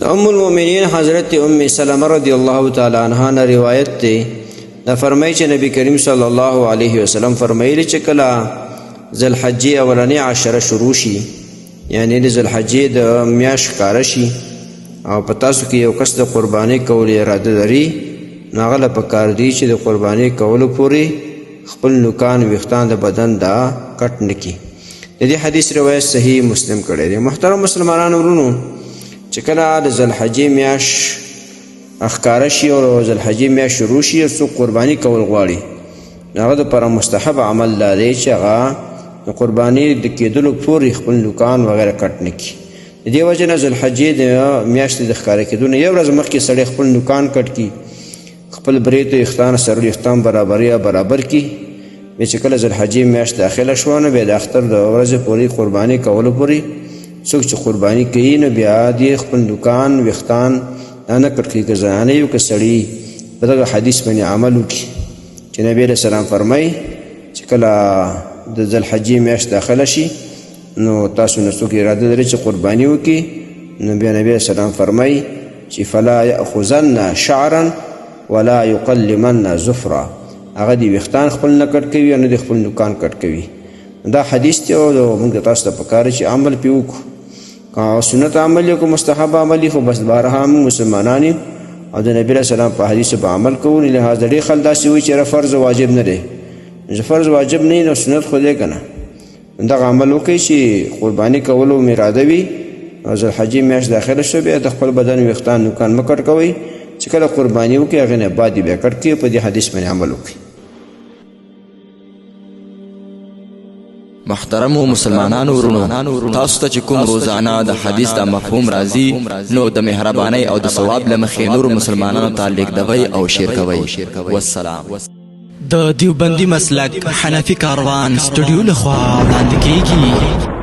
ام المؤمنین حضرت ام سلمہ رضی اللہ تعالی عنہا نے روایت تے دا فرمائی چې نبی کریم صلی الله علیه وسلم فرمایلی چې کله ذل حجې اولنی عشره شروع شي یعنی د ذل حجې د میاشت ښکاره شي او په تاسو کې یو کس د قربانۍ کولو اراده لري نو هغه له پکار دی چې د قربانۍ کولو پورې خپل نوکان ویښتان د بدن دا کټ نه کړي. د دې حدیث روایت صحیح مسلم کړی دی. محترم مسلمانانو ورونو، چې کله د ذل حجې میاشت اخکاره شي او ذل حجې میاشت شروع شي او څوک قرباني کول غواړي نو هغه دپاره مستحب عمل دا دی چې هغه د قرباني د کېدلو پورې خپل نوکان وغیره کټ نه کړي. د دې وجې نه ذل حجې د میاشتې د ښکاره کېدو نه یو ورځ مخکې سړی خپل نوکان کټ کړي، خپل برېت ویښتان سر ویښتان برابر کړي. بیا چې کله ذل حجې میاشت داخله شوه نو بیا د اختر د ورځې پورې قرباني کولو پورې څوک چې قرباني کوي نو بیا دې خپل نوکان ویښتان نه کټ کړي. که زنانه یو که سړي په دغه حدیث باندې عمل وکړي چې نبي علیه السلام فرمایي چې کله د ذل حجې میاشت داخله شي نو تاسو نه څوک اراده لري چې قرباني وکړي نو بیا نبي علیه السلام فرمایي چې فلا یأخذن شعرا ولا یقلمن ظفرا، هغه دې ویښتان خپل نه کټ کوي او نه دې خپل نوکان کټ کوي. دا حدیث دی او موږ تاسو ته پکار چې عمل پې وکړو. که سنت عمل یو که مستحب عمل خو بس بارها موږ مسلمانان یو او د نبي علیه السلام په حدیثو په عمل کوو. لهذا ډېر خلک داسې وایي چې فرض واجب نه دی. فرض واجب نه نو سنت خو دی که نه. دغه عمل وکړئ چې قرباني کولو مې اراده وي او ذل حجې میاشت داخله شوه بیا د خپل بدن ویښتان نوکان مه کټ کوئ. چې کله قرباني وکړئ هغې نه بعد یې بیا کټ کړئ. په دې حدیث باندې عمل وکړئ. محترمو مسلمانانو ورونو، تاسو ته چې کوم روزانه د حدیث د مفهوم راځي نو د مهربانۍ او د ثواب له مخې نورو مسلمانانو ته لیږدوئ او شیر کوئ. والسلام. د دیوبندي مسلک حنفي کاروان سټوډیو لخوا وړاندې کیږي.